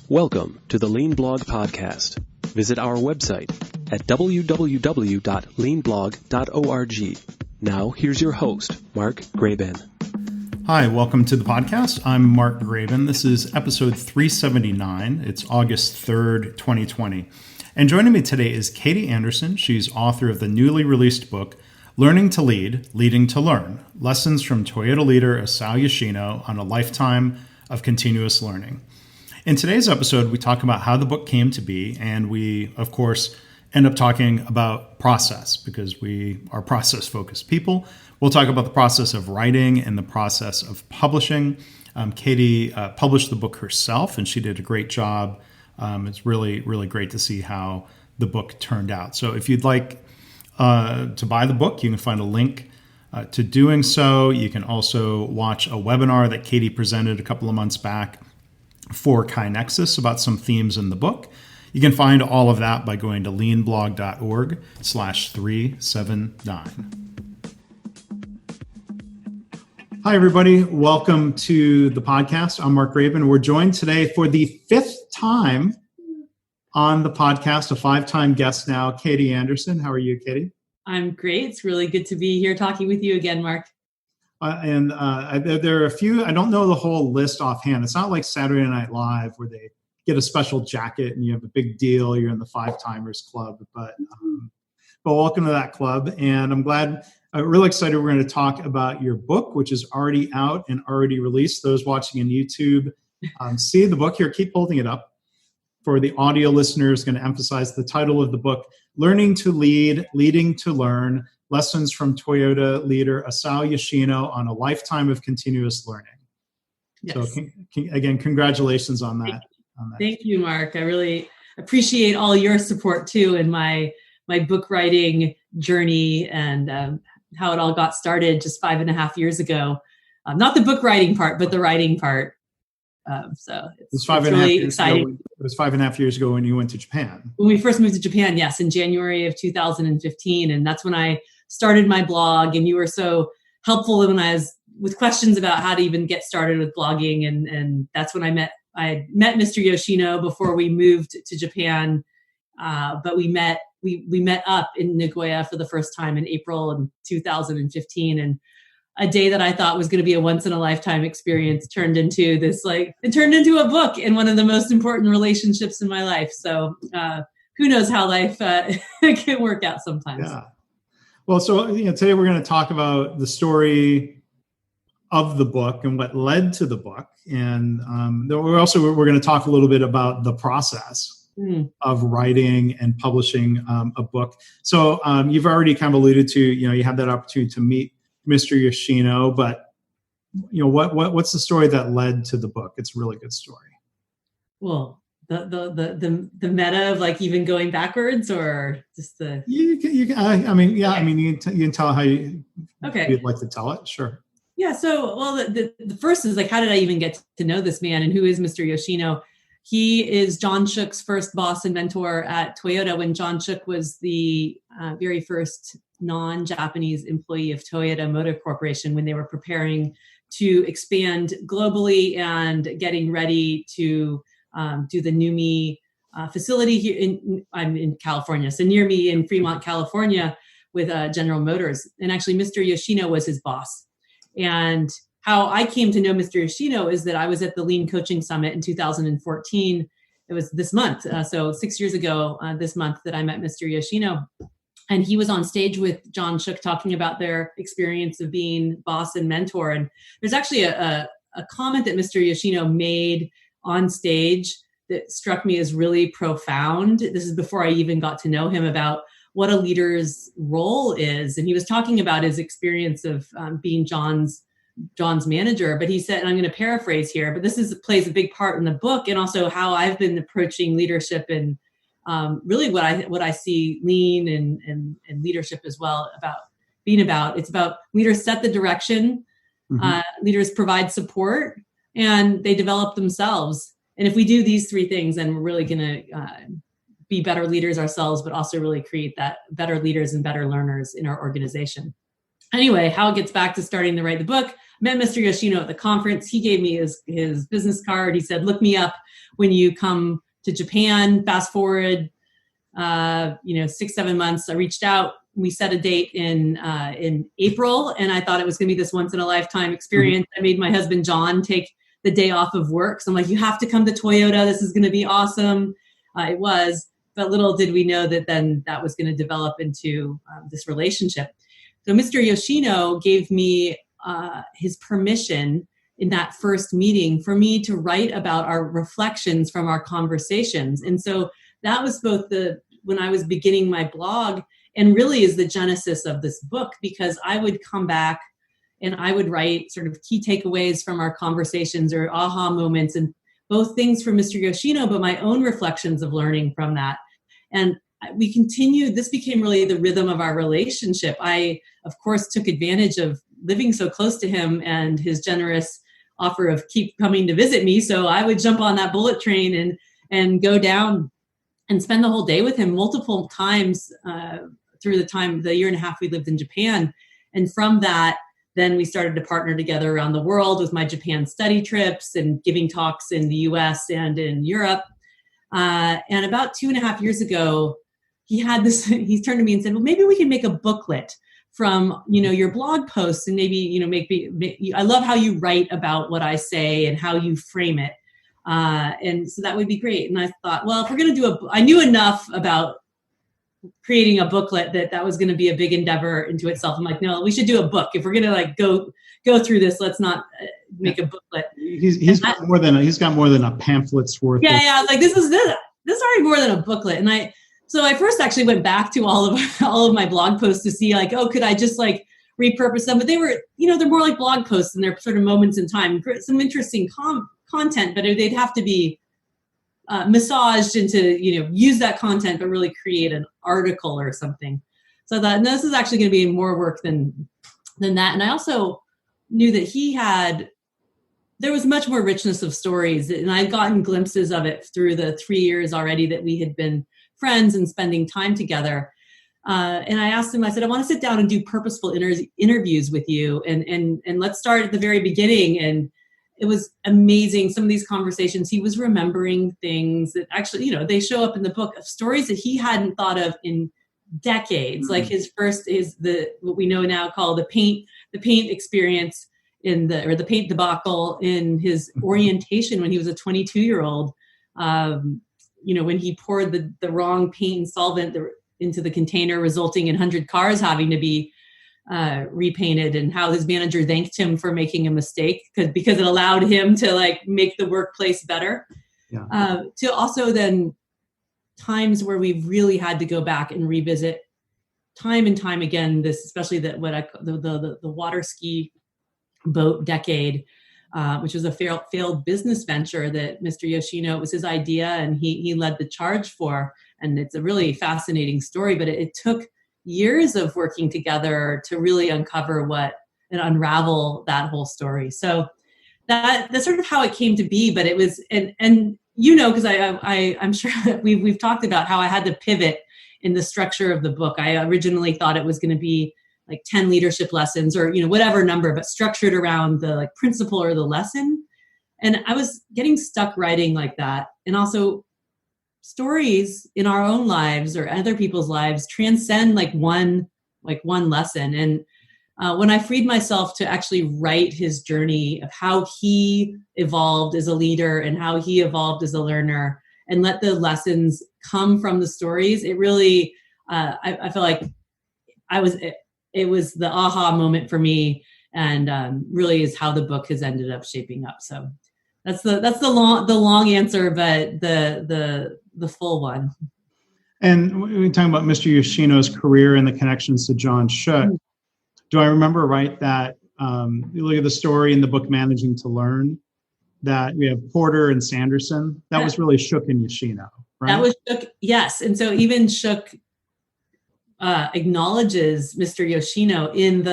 Welcome to the Lean Blog Podcast. Visit our website at www.leanblog.org. Now, here's your host, Mark Graban. Hi, welcome to the podcast. I'm Mark Graban. This is episode 379. It's August 3rd, 2020. And joining me today is Katie Anderson. She's author of the newly released book, Learning to Lead, Leading to Learn, Lessons from Toyota leader Isao Yoshino on a Lifetime of Continuous Learning. In today's episode, we talk about how the book came to be, and we, of course, end up talking about process because we are process-focused people. We'll talk about the process of writing and the process of publishing. Katie published the book herself, and she did a great job. It's really, really great to see how the book turned out. So if you'd like to buy the book, you can find a link to doing so. You can also watch a webinar that Katie presented a couple of months back for KaiNexus about some themes in the book. You can find all of that by going to leanblog.org/379. Hi, everybody. Welcome to the podcast. I'm Mark Graban. We're joined today for the fifth time on the podcast, a five-time guest now, Katie Anderson. How are you, Katie? I'm great. It's really good to be here talking with you again, Mark. There are a few, I don't know the whole list offhand. It's not like Saturday Night Live where they get a special jacket and you have a big deal. You're in the Five-Timers Club. But welcome to that club. And I'm really excited. We're going to talk about your book, which is already out and already released. Those watching on YouTube see the book here. Keep holding it up. For the audio listeners, going to emphasize the title of the book, Learning to Lead, Leading to Learn, Lessons from Toyota leader Isao Yoshino on a Lifetime of Continuous Learning. Yes. So again, congratulations on that. Thank you, Mark. I really appreciate all your support too in my book writing journey and how it all got started just 5.5 years ago. Not the book writing part, but the writing part. So it's really exciting. It was 5.5 years ago when you went to Japan. When we first moved to Japan, yes, in January of 2015. And that's when I started my blog. And you were so helpful when I was with questions about how to even get started with blogging. And that's when I met Mr. Yoshino before we moved to Japan. But we met up in Nagoya for the first time in April of 2015. And a day that I thought was going to be a once in a lifetime experience turned into a book and one of the most important relationships in my life. So who knows how life can work out sometimes. Yeah. Well, so today we're going to talk about the story of the book and what led to the book. And we're going to talk a little bit about the process of writing and publishing a book. So you've already kind of alluded to, you had that opportunity to meet Mr. Yoshino, but what's the story that led to the book? It's a really good story. Well, the meta of like even going backwards, or just the you can tell how you'd like to tell it. Sure. Yeah. So, well, the first is like, how did I even get to know this man, and who is Mr. Yoshino? He is John Shook's first boss and mentor at Toyota when John Shook was the very first non-Japanese employee of Toyota Motor Corporation when they were preparing to expand globally and getting ready to do the NUMMI facility here in California. So near me in Fremont, California with General Motors. And actually Mr. Yoshino was his boss. And how I came to know Mr. Yoshino is that I was at the Lean Coaching Summit in 2014. It was this month. So 6 years ago this month that I met Mr. Yoshino. And he was on stage with John Shook talking about their experience of being boss and mentor. And there's actually a comment that Mr. Yoshino made on stage that struck me as really profound. This is before I even got to know him, about what a leader's role is. And he was talking about his experience of being John's manager. But he said, and I'm going to paraphrase here, but this plays a big part in the book, and also how I've been approaching leadership and really what I see lean and leadership as well about. It's about leaders set the direction, leaders provide support, and they develop themselves. And if we do these three things, then we're really going to be better leaders ourselves, but also really create that better leaders and better learners in our organization. Anyway, how it gets back to starting to write the book, met Mr. Yoshino at the conference. He gave me his business card. He said, look me up when you come to Japan. Fast forward, 6-7 months. I reached out. We set a date in April, and I thought it was going to be this once in a lifetime experience. I made my husband John take the day off of work. So I'm like, you have to come to Toyota. This is going to be awesome. It was, but little did we know that then that was going to develop into this relationship. So Mr. Yoshino gave me his permission in that first meeting for me to write about our reflections from our conversations. And so that was both when I was beginning my blog, and really is the genesis of this book, because I would come back and I would write sort of key takeaways from our conversations or aha moments, and both things from Mr. Yoshino, but my own reflections of learning from that. And we continued, this became really the rhythm of our relationship. I, of course, took advantage of living so close to him and his generous offer of keep coming to visit me. So I would jump on that bullet train and go down and spend the whole day with him multiple times through the year and a half we lived in Japan. And from that, then we started to partner together around the world with my Japan study trips and giving talks in the US and in Europe. And about 2.5 years ago, he turned to me and said, well, maybe we can make a booklet from, your blog posts, and maybe, I love how you write about what I say and how you frame it. And so that would be great. And I thought, well, if we're going to I knew enough about creating a booklet that was going to be a big endeavor into itself. I'm like, no, we should do a book. If we're going to go through this, let's not make a booklet. He's got more than a pamphlet's worth. Yeah. Like this is already more than a booklet. And I first actually went back to all of my blog posts to see could I just repurpose them? But they were, they're more like blog posts, and they're sort of moments in time, some interesting content, but they'd have to be massaged into, use that content, but really create an article or something. So I thought, no, this is actually going to be more work than that. And I also knew that there was much more richness of stories, and I'd gotten glimpses of it through the 3 years already that we had been friends and spending time together. And I asked him, I said, I want to sit down and do purposeful interviews with you. And let's start at the very beginning. And it was amazing. Some of these conversations, he was remembering things that actually, they show up in the book, of stories that he hadn't thought of in decades. Mm-hmm. Like his first is what we know now called the paint experience the paint debacle in his orientation when he was a 22-year-old. When he poured the wrong paint and solvent into the container, resulting in 100 cars having to be repainted, and how his manager thanked him for making a mistake because it allowed him to make the workplace better. Yeah. To also then times where we really had to go back and revisit time and time again, especially the water ski boat decade, which was a failed business venture that Mr. Yoshino, it was his idea, and he led the charge for. And it's a really fascinating story, but it took years of working together to really uncover and unravel that whole story. So that's sort of how it came to be. But it was, and because I'm sure that we've talked about how I had to pivot in the structure of the book. I originally thought it was going to be 10 leadership lessons or, whatever number, but structured around the principle or the lesson. And I was getting stuck writing like that. And also stories in our own lives or other people's lives transcend one lesson. And when I freed myself to actually write his journey of how he evolved as a leader and how he evolved as a learner, and let the lessons come from the stories, it really, I feel like it was the aha moment for me, and really is how the book has ended up shaping up. So that's the long answer, but the full one. And when we talk about Mr. Yoshino's career and the connections to John Shook, mm-hmm. Do I remember right that you look at the story in the book Managing to Learn, that we have Porter and Sanderson? That was really Shook and Yoshino, right? That was Shook, yes. And so even Shook acknowledges Mr. Yoshino in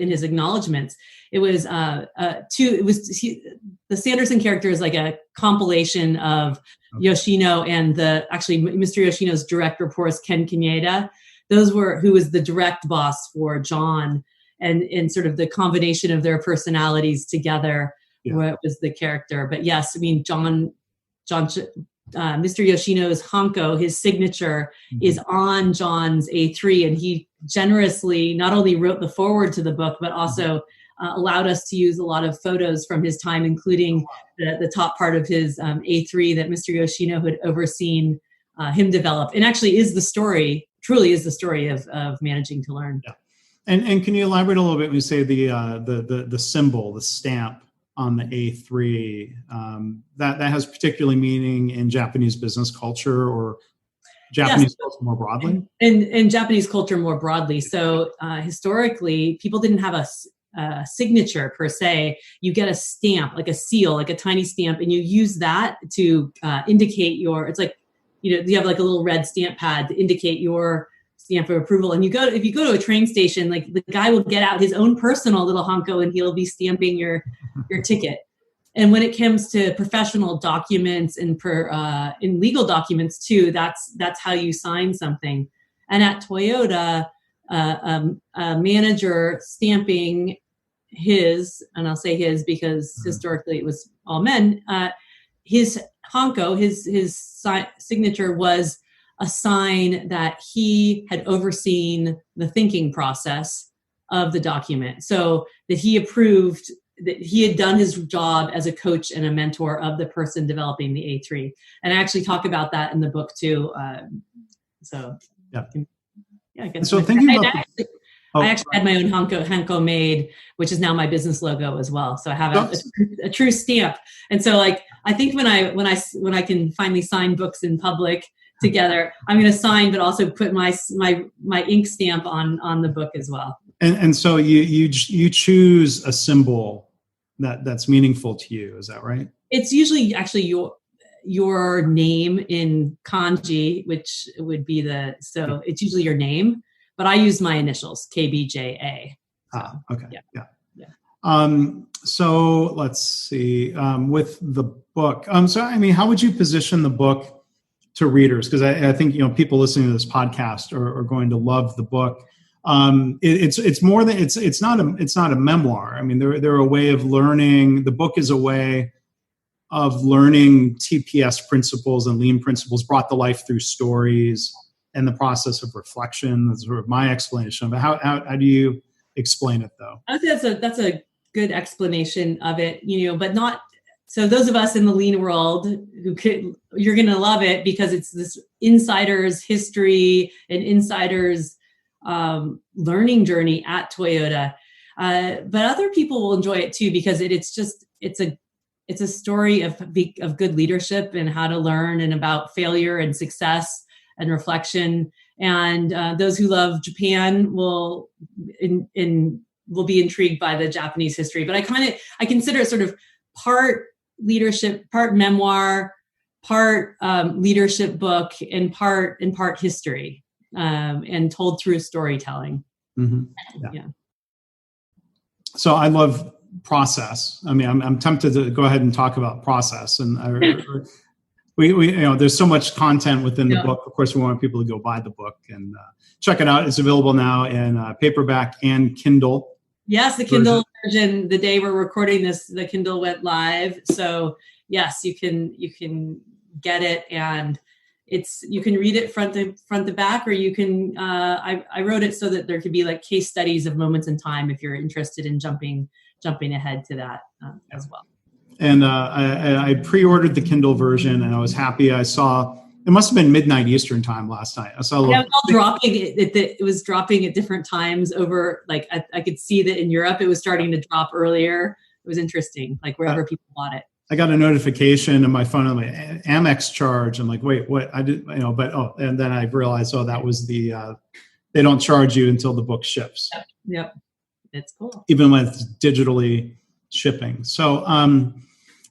his acknowledgments. It was the Sanderson character is like a compilation of Yoshino and Mr. Yoshino's direct reports, Ken Kaneda. Who was the direct boss for John. and sort of the combination of their personalities together, what was the character. But yes, I mean, Mr. Yoshino's Hanko, his signature, is on John's A3, and he generously not only wrote the foreword to the book, but also allowed us to use a lot of photos from his time, including the top part of his A3 that Mr. Yoshino had overseen him develop, and actually truly is the story of managing to learn. Yeah. And can you elaborate a little bit when you say the symbol, the stamp on the A3, that has particularly meaning in Japanese business culture or Japanese culture more broadly? In Japanese culture more broadly. So historically, people didn't have a signature per se. You get a stamp, like a seal, like a tiny stamp, and you use that to indicate it's like, you have like a little red stamp pad to indicate your stamp of approval. And if you go to a train station, like the guy will get out his own personal little Hanko and he'll be stamping your ticket. And when it comes to professional documents and in legal documents too, that's how you sign something. And at Toyota, a manager stamping his, and I'll say his because historically it was all men, his Hanko, his signature was a sign that he had overseen the thinking process of the document. So that he approved that he had done his job as a coach and a mentor of the person developing the A3. And I actually talk about that in the book too. I guess. So thinking about I actually had my own Hanko made, which is now my business logo as well. So I have a true stamp. And so like, I think when I can finally sign books in public together, I'm going to sign, but also put my ink stamp on the book as well. And so you choose a symbol that's meaningful to you. Is that right? It's usually actually your name in kanji, which would be so it's usually your name, but I use my initials, KBJA. So, okay. Yeah. So let's see, with the book. So, I mean, how would you position the book to readers? Because I think, people listening to this podcast are going to love the book. It's more than it's not a memoir. I mean, they're a way of learning. The book is a way of learning TPS principles and lean principles brought to life through stories and the process of reflection. That's sort of my explanation of it. How do you explain it though? I think that's a good explanation of it, but not. So those of us in the lean world you're going to love it because it's this insider's history and insider's learning journey at Toyota. But other people will enjoy it too, because it's a story of good leadership and how to learn and about failure and success and reflection. And those who love Japan will be intrigued by the Japanese history. But I consider it sort of part leadership, part memoir, part leadership book, and part history, and told through storytelling. Mm-hmm. Yeah. So I love process. I mean, I'm tempted to go ahead and talk about process, and we there's so much content within the book. Of course, we want people to go buy the book and check it out. It's available now in paperback and Kindle. Yes, the Kindle version. The day we're recording this, the Kindle went live. So yes, you can get it, and you can read it front to back, or you can. I wrote it so that there could be like case studies of moments in time if you're interested in jumping ahead to that as well. And I pre-ordered the Kindle version, and I was happy. I saw it must have been midnight Eastern time last night. I saw a little. Yeah, it was all dropping. It was dropping at different times over. Like I could see that in Europe, it was starting to drop earlier. It was interesting, like wherever people bought it. I got a notification on my phone on my Amex charge. I'm like, wait, what? I did, and then I realized, that was the. They don't charge you until the book ships. Yep. It's cool. Even when it's digitally shipping. So,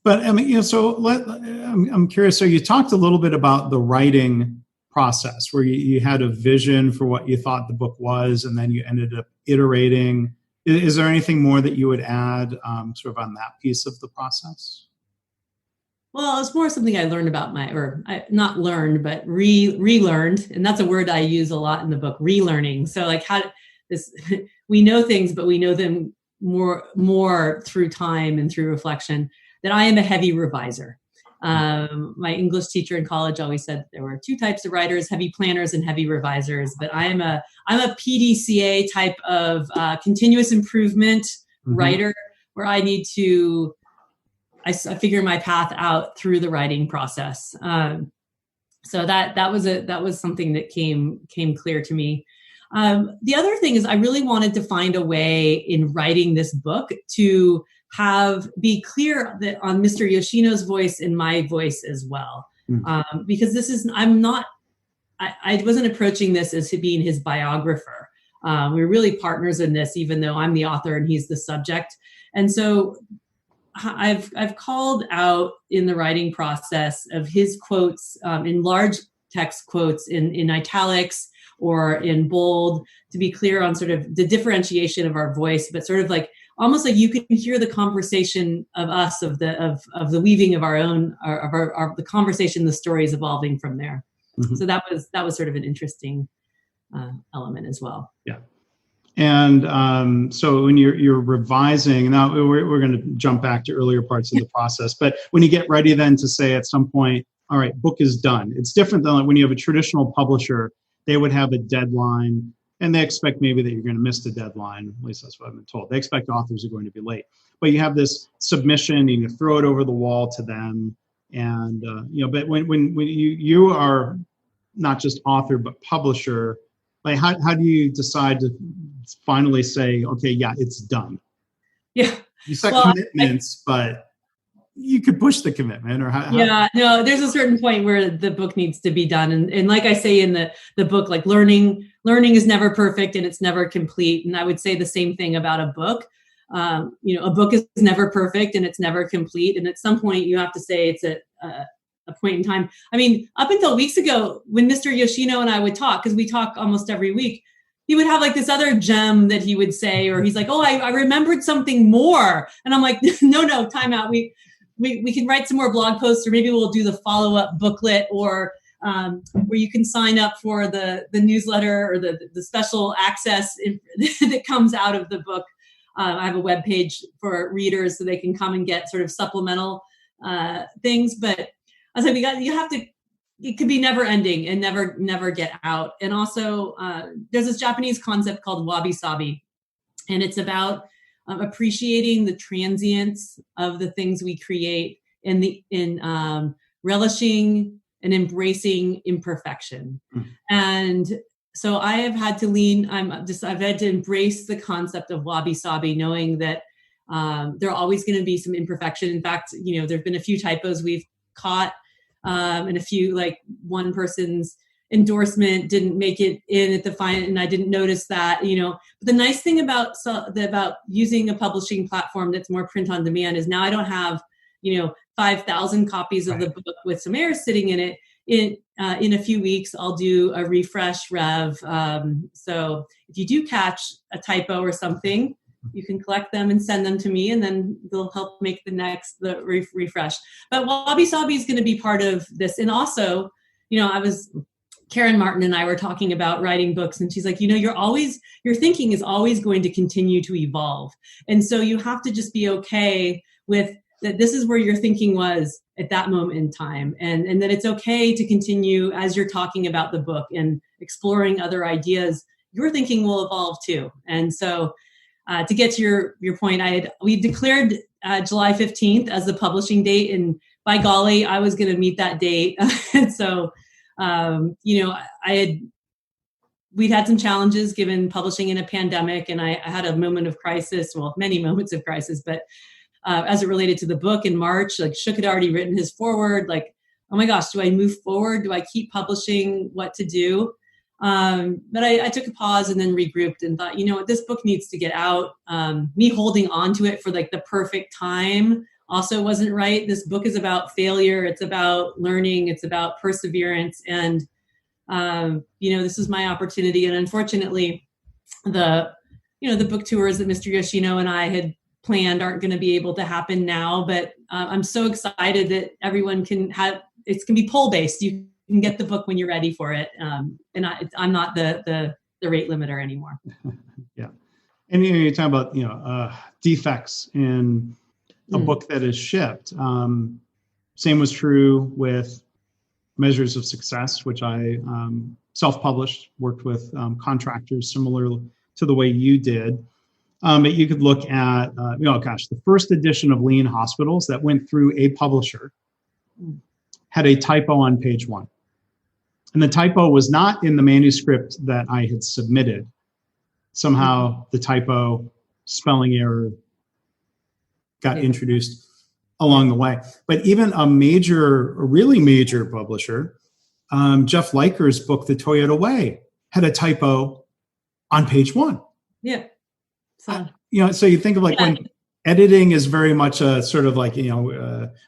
but I mean, I'm curious. So you talked a little bit about the writing process where you had a vision for what you thought the book was, and then you ended up iterating. Is there anything more that you would add sort of on that piece of the process? Well, it's more something I learned about not learned, but relearned. And that's a word I use a lot in the book, relearning. So like this we know things, but we know them more through time and through reflection, that I am a heavy reviser. My English teacher in college always said there were two types of writers: heavy planners and heavy revisers. But I'm a PDCA type of continuous improvement writer, where I need to I figure my path out through the writing process. So that was something that came clear to me. The other thing is I really wanted to find a way in writing this book to be clear that on Mr. Yoshino's voice and my voice as well. Because I wasn't approaching this as being his biographer. We're really partners in this, even though I'm the author and he's the subject. And so I've called out in the writing process of his quotes, in large text quotes in italics or in bold, to be clear on sort of the differentiation of our voice, but sort of like almost like you can hear the conversation of us, of the weaving of our own, of the conversation, the stories evolving from there. So that was sort of an interesting element as well. Yeah. And so when you're revising, now we're going to jump back to earlier parts of the process, but when you get ready then to say at some point, all right, book is done. It's different than when you have a traditional publisher. They would have a deadline and they expect maybe that you're going to miss the deadline. At least that's what I've been told. They expect authors are going to be late. But you have this submission and you throw it over the wall to them. And, but when you are not just author, but publisher, like how do you decide to finally say, okay, yeah, it's done? Yeah. You set commitments, but you could push the commitment or no, there's a certain point where the book needs to be done. And like I say in the book, like learning is never perfect and it's never complete. And I would say the same thing about a book. A book is never perfect and it's never complete. And at some point you have to say it's a point in time. I mean, up until weeks ago, when Mr. Yoshino and I would talk, because we talk almost every week, he would have like this other gem that he would say, or he's like, oh, I remembered something more. And I'm like, no, time out. We can write some more blog posts, or maybe we'll do the follow-up booklet, or where you can sign up for the newsletter or the special access that comes out of the book. I have a web page for readers so they can come and get sort of supplemental things. But I said, it could be never ending and never get out. And also there's this Japanese concept called wabi-sabi, and it's about appreciating the transience of the things we create in relishing and embracing imperfection. And so I have had to I've had to embrace the concept of wabi-sabi, knowing that there are always going to be some imperfection. In fact, there've been a few typos we've caught, and a few, like one person's endorsement didn't make it in at the final, and I didn't notice that, But the nice thing about using a publishing platform that's more print on demand is now I don't have, 5,000 copies of the book with some errors sitting in it. In a few weeks, I'll do a refresh rev. So if you do catch a typo or something, you can collect them and send them to me, and then they'll help make the refresh. But wabi-sabi is going to be part of this. And also, Karen Martin and I were talking about writing books, and she's like, your thinking is always going to continue to evolve. And so you have to just be okay with that. This is where your thinking was at that moment in time. And that it's okay to continue as you're talking about the book and exploring other ideas. Your thinking will evolve too. And so to get to your point, we declared July 15th as the publishing date, and by golly, I was going to meet that date. And so, we'd had some challenges given publishing in a pandemic, and I had a moment of crisis, well, many moments of crisis, but as it related to the book in March, like Shook had already written his foreword, like, oh my gosh, do I move forward? Do I keep publishing? What to do? But I took a pause and then regrouped and thought, this book needs to get out. Me holding on to it for like the perfect time also wasn't right. This book is about failure. It's about learning. It's about perseverance. And, this is my opportunity. And unfortunately, the book tours that Mr. Yoshino and I had planned aren't going to be able to happen now. But I'm so excited that everyone can be poll based. You can get the book when you're ready for it. And I'm not the the rate limiter anymore. Yeah. And you talk about, defects in a book that is shipped. Same was true with Measures of Success, which I self-published, worked with contractors similar to the way you did. But you could look at, the first edition of Lean Hospitals that went through a publisher had a typo on page 1. And the typo was not in the manuscript that I had submitted. Somehow the typo, spelling error got introduced along the way. But even a really major publisher, Jeff Liker's book, The Toyota Way, had a typo on page 1. Yeah. So, so you think of when editing is very much a sort of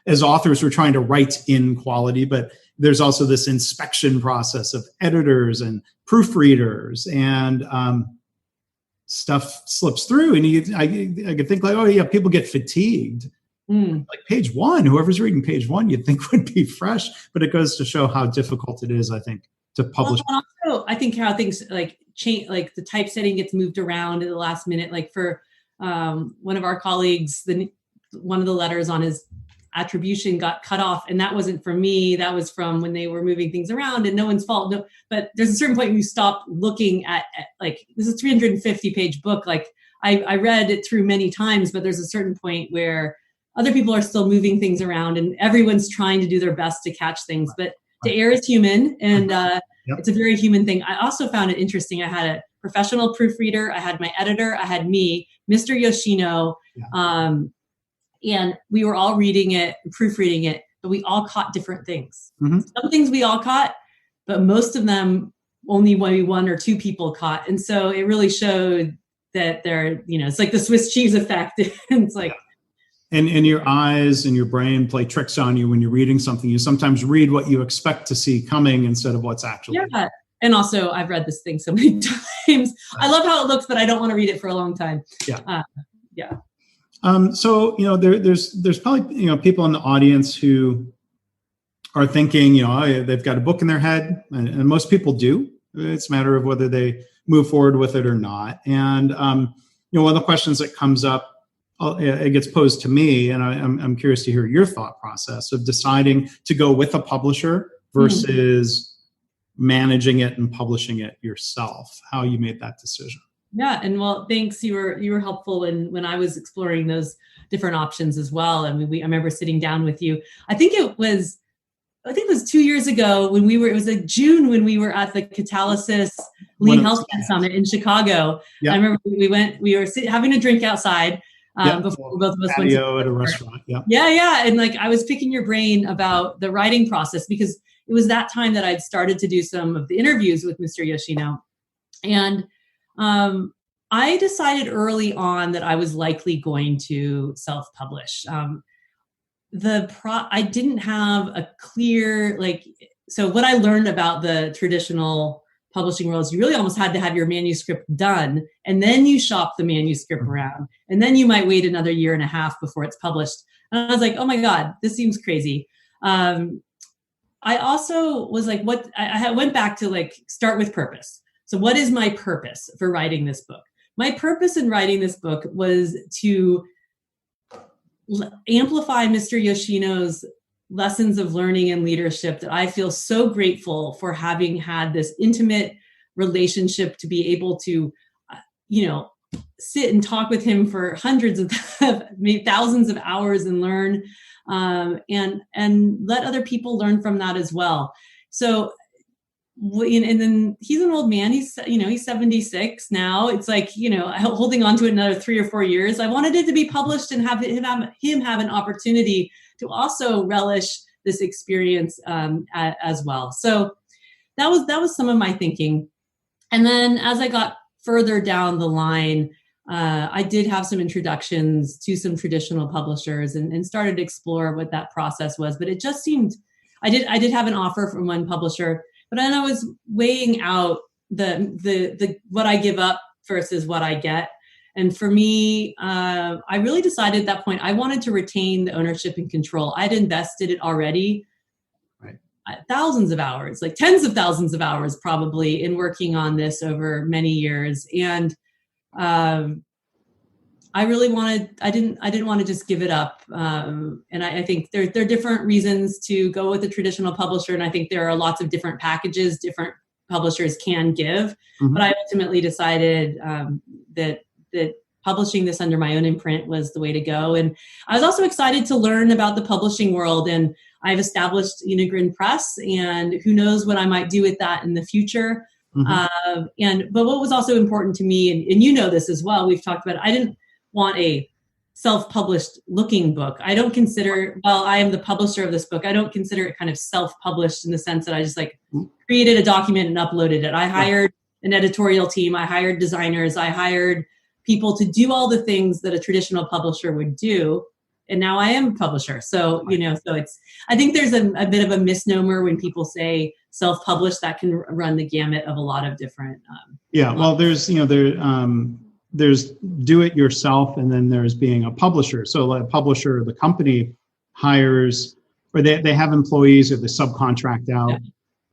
as authors, we're trying to write in quality, but there's also this inspection process of editors and proofreaders, and stuff slips through. And I could think people get fatigued. Like page 1, whoever's reading page 1, you'd think would be fresh, but it goes to show how difficult it is, I think, to publish. Well, also, I think how things change, the typesetting gets moved around at the last minute. Like for one of our colleagues, one of the letters on his attribution got cut off, and that wasn't from me. That was from when they were moving things around, and no one's fault. No, but there's a certain point when you stop looking at this is a 350-page book. I read it through many times, but there's a certain point where other people are still moving things around, and everyone's trying to do their best to catch things. But to err is human, and it's a very human thing. I also found it interesting. I had a professional proofreader. I had my editor. I had me, Mr. Yoshino, and we were all reading it, proofreading it, but we all caught different things. Mm-hmm. Some things we all caught, but most of them only maybe 1 or 2 people caught. And so it really showed that it's like the Swiss cheese effect. It's like, And your eyes and your brain play tricks on you when you're reading something. You sometimes read what you expect to see coming instead of what's actually. Yeah. And also, I've read this thing so many times. I love how it looks, but I don't want to read it for a long time. Yeah. So there's probably people in the audience who are thinking they've got a book in their head, and most people do. It's a matter of whether they move forward with it or not. And one of the questions that comes up, it gets posed to me, and I'm curious to hear your thought process of deciding to go with a publisher versus managing it and publishing it yourself. How you made that decision? Yeah, and thanks. You were helpful when I was exploring those different options as well. I mean, I remember sitting down with you. I think it was 2 years ago when it was like June when we were at the Catalysis Lean Healthcare Summit in Chicago. Yeah. I remember we were having a drink outside. Before both of us went at a restaurant. Yeah. And I was picking your brain about the writing process, because it was that time that I'd started to do some of the interviews with Mr. Yoshino. And I decided early on that I was likely going to self-publish. I didn't have a clear, so what I learned about the traditional publishing world is you really almost had to have your manuscript done, and then you shop the manuscript around, and then you might wait another 1.5 years before it's published. And I was like, oh my God, this seems crazy. I also was like, I went back to start with purpose. So what is my purpose for writing this book? My purpose in writing this book was to amplify Mr. Yoshino's lessons of learning and leadership that I feel so grateful for, having had this intimate relationship, to be able to, sit and talk with him for hundreds of, maybe thousands of hours and learn, and let other people learn from that as well. So, and then he's an old man. He's 76 now. It's holding on to it another 3 or 4 years. I wanted it to be published and have him have an opportunity to also relish this experience as well. So that was some of my thinking. And then as I got further down the line, I did have some introductions to some traditional publishers and started to explore what that process was. But it just seemed, I did have an offer from one publisher, but then I was weighing out the what I give up versus what I get. And for me, I really decided at that point, I wanted to retain the ownership and control. I'd invested it already. Right. thousands of hours, like tens of thousands of hours probably, in working on this over many years. And I didn't want to just give it up. And I think there are different reasons to go with a traditional publisher. And I think there are lots of different packages different publishers can give. But I ultimately decided that publishing this under my own imprint was the way to go. And I was also excited to learn about the publishing world. And I've established Unigrin Press, and who knows what I might do with that in the future. But what was also important to me, and you know this as well, we've talked about it, I didn't want a self-published looking book. I don't consider, well, I am the publisher of this book, I don't consider it kind of self-published in the sense that I just like created a document and uploaded it. I hired an editorial team, I hired designers, I hired people to do all the things that a traditional publisher would do. And now I am a publisher. So, so it's, I think there's a bit of a misnomer when people say self-published, that can run the gamut of a lot of different. Well, there's do it yourself, and then there's being a publisher. So a publisher, the company hires, or they have employees, or they subcontract out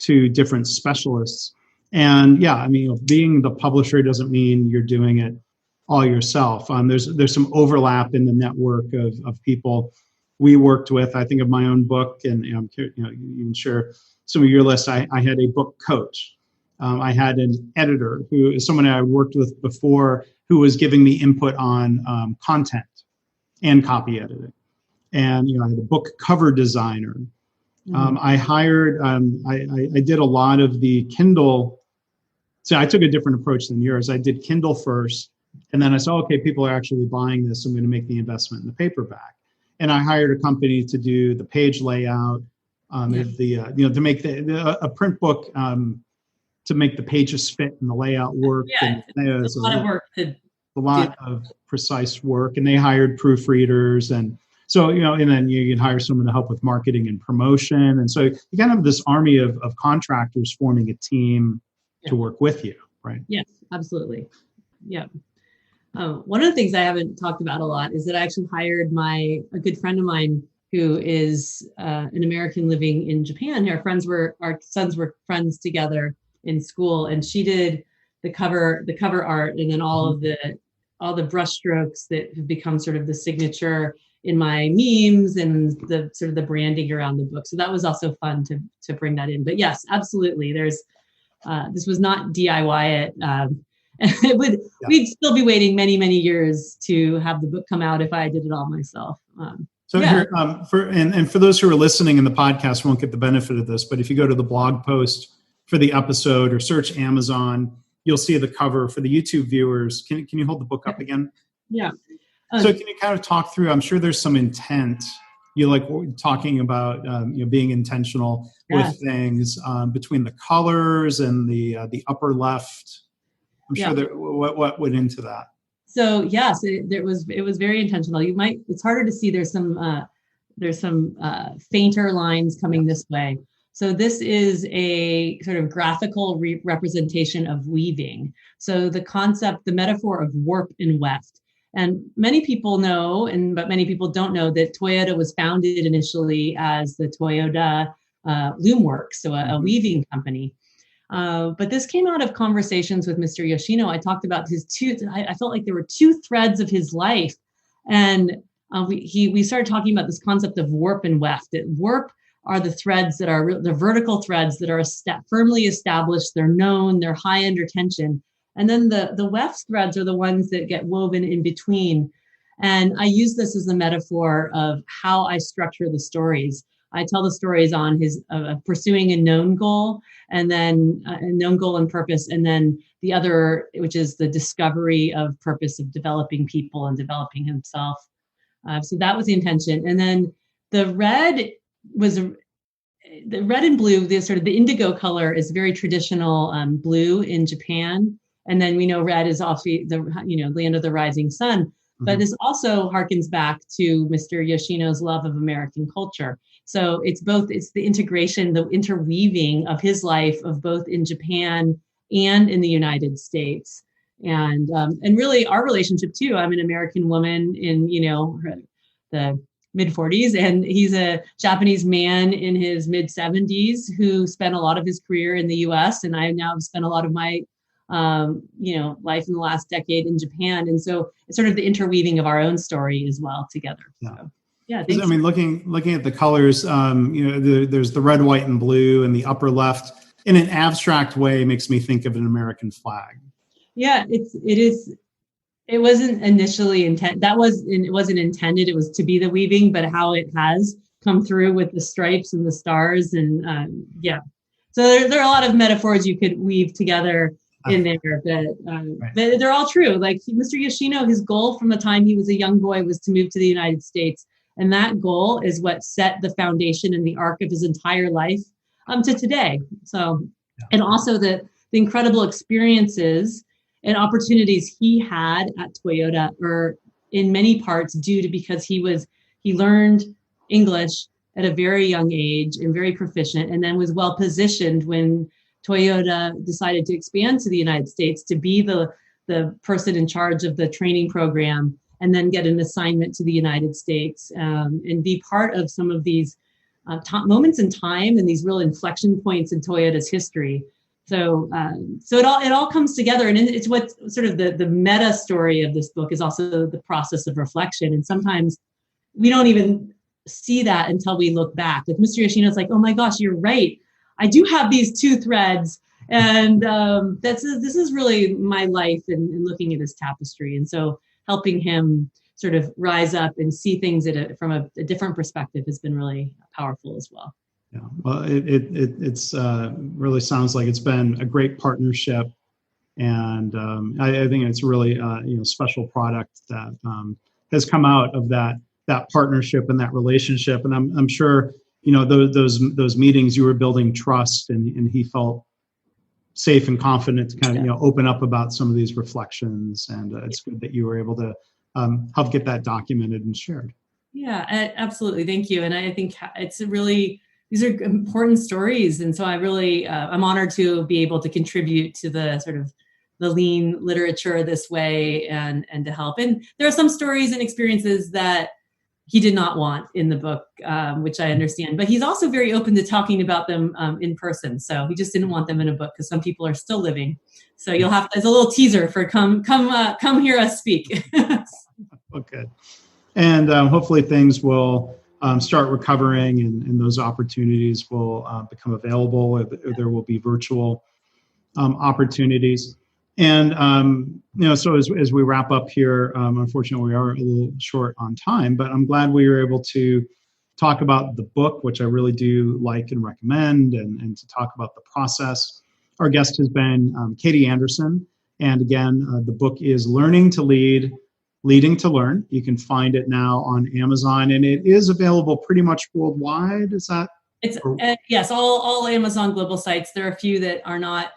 to different specialists. And being the publisher doesn't mean you're doing it all yourself. There's some overlap in the network of people we worked with. I think of my own book, and you can share some of your list. I had a book coach. I had an editor who is someone I worked with before, who was giving me input on content and copy editing. And I had a book cover designer. I hired. I did a lot of the Kindle. So I took a different approach than yours. I did Kindle first. And then I saw, okay, people are actually buying this. I'm going to make the investment in the paperback. And I hired a company to do the page layout, to make a print book, to make the pages fit and the layout work. It's a lot of work. A lot of precise work. And they hired proofreaders. And so, and then you can hire someone to help with marketing and promotion. And so you kind of have this army of contractors forming a team to work with you, right? Yes, absolutely. Yeah. One of the things I haven't talked about a lot is that I actually hired a good friend of mine who is an American living in Japan. Our sons were friends together in school, and she did the cover art, and then all the brush strokes that have become sort of the signature in my memes and the sort of the branding around the book. So that was also fun to bring that in. But yes, absolutely. This was not DIY it. We'd still be waiting many, many years to have the book come out if I did it all myself. Here, for those who are listening in the podcast won't get the benefit of this, but if you go to the blog post for the episode or search Amazon, you'll see the cover. For the YouTube viewers, can you hold the book up again? Yeah. So can you kind of talk through, I'm sure there's some intent. You like talking about being intentional with things between the colors and the upper left. I'm sure what went into that. So yes, it was very intentional. It's harder to see. There's some fainter lines coming this way. So this is a sort of graphical representation of weaving. So the metaphor of warp and weft. And many people know, but many people don't know that Toyota was founded initially as the Toyota Loom Works, so a weaving company. But this came out of conversations with Mr. Yoshino. I talked about I felt like there were two threads of his life. And we started talking about this concept of warp and weft. That warp are the threads that are the vertical threads that are firmly established. They're known, they're high under tension. And then the weft threads are the ones that get woven in between. And I use this as a metaphor of how I structure the stories. I tell the stories on his pursuing a known goal, and then a known goal and purpose, and then the other, which is the discovery of purpose of developing people and developing himself. So that was the intention. And then the red and blue, the sort of the indigo color is very traditional blue in Japan. And then we know red is also the land of the rising sun. But this also harkens back to Mr. Yoshino's love of American culture. So it's the integration, the interweaving of his life of both in Japan and in the United States. And really our relationship too. I'm an American woman in, the mid-40s, and he's a Japanese man in his mid-70s who spent a lot of his career in the U.S., and I now have spent a lot of my life in the last decade in Japan. And so it's sort of the interweaving of our own story as well together. Yeah. So, yeah. I mean, looking at the colors, there's the red, white, and blue in the upper left. In an abstract way, makes me think of an American flag. Yeah, it wasn't initially intended. It wasn't intended. It was to be the weaving, but how it has come through with the stripes and the stars, and So there are a lot of metaphors you could weave together in there, but they're all true. Like Mr. Yoshino, his goal from the time he was a young boy was to move to the United States, and that goal is what set the foundation and the arc of his entire life to today. So, and also the incredible experiences and opportunities he had at Toyota are in many parts due to because he learned English at a very young age and very proficient, and then was well positioned when Toyota decided to expand to the United States to be the person in charge of the training program, and then get an assignment to the United States and be part of some of these moments in time and these real inflection points in Toyota's history. So it all comes together, and it's what sort of the meta story of this book is also the process of reflection. And sometimes we don't even see that until we look back. Like Mr. Yoshino's like, oh my gosh, you're right. I do have these two threads, and this is really my life in looking at this tapestry. And so helping him sort of rise up and see things from a different perspective has been really powerful as well. Yeah, well, it's really sounds like it's been a great partnership, and I think it's really special product that has come out of that partnership and that relationship. And I'm sure those meetings, you were building trust, and he felt safe and confident to kind of open up about some of these reflections, and it's good that you were able to help get that documented and shared. Yeah, absolutely. Thank you. And I think it's these are important stories. And so I'm honored to be able to contribute to the sort of the lean literature this way and to help. And there are some stories and experiences that he did not want in the book, which I understand, but he's also very open to talking about them in person. So he just didn't want them in a book because some people are still living. So you'll have as a little teaser for come hear us speak. Okay. And hopefully things will start recovering, and those opportunities will become available, or there will be virtual opportunities. And, so as we wrap up here, unfortunately, we are a little short on time, but I'm glad we were able to talk about the book, which I really do like and recommend, and to talk about the process. Our guest has been Katie Anderson. And again, the book is Learning to Lead, Leading to Learn. You can find it now on Amazon, and it is available pretty much worldwide. Is that? It's yes, all Amazon global sites. There are a few that are not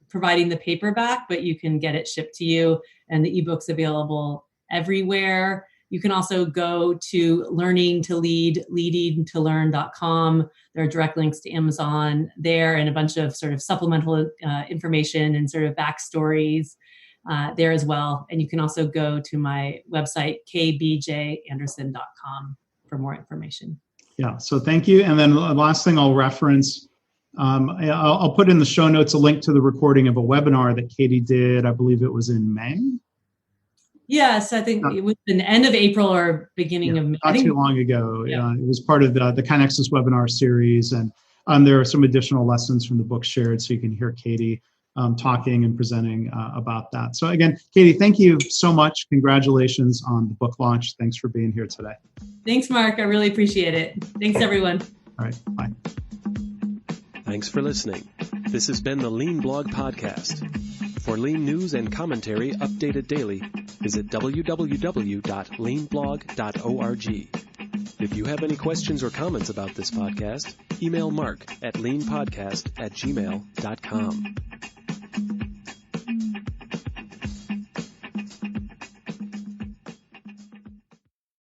providing the paperback, but you can get it shipped to you, and the ebook's available everywhere. You can also go to Learning to Lead, leadingtolearn.com. There are direct links to Amazon there, and a bunch of sort of supplemental information and sort of backstories there as well. And you can also go to my website, kbjanderson.com, for more information. Yeah, so thank you. And then the last thing I'll reference, I'll put in the show notes a link to the recording of a webinar that Katie did. I believe it was in May. Yes, I think it was the end of April or beginning of May. Not too long ago. Yeah. It was part of the KaiNexus webinar series, and there are some additional lessons from the book shared, so you can hear Katie talking and presenting about that. So again, Katie, thank you so much. Congratulations on the book launch. Thanks for being here today. Thanks, Mark. I really appreciate it. Thanks, everyone. All right. Bye. Thanks for listening. This has been the Lean Blog Podcast. For lean news and commentary updated daily, visit www.leanblog.org. If you have any questions or comments about this podcast, email Mark at leanpodcast@gmail.com.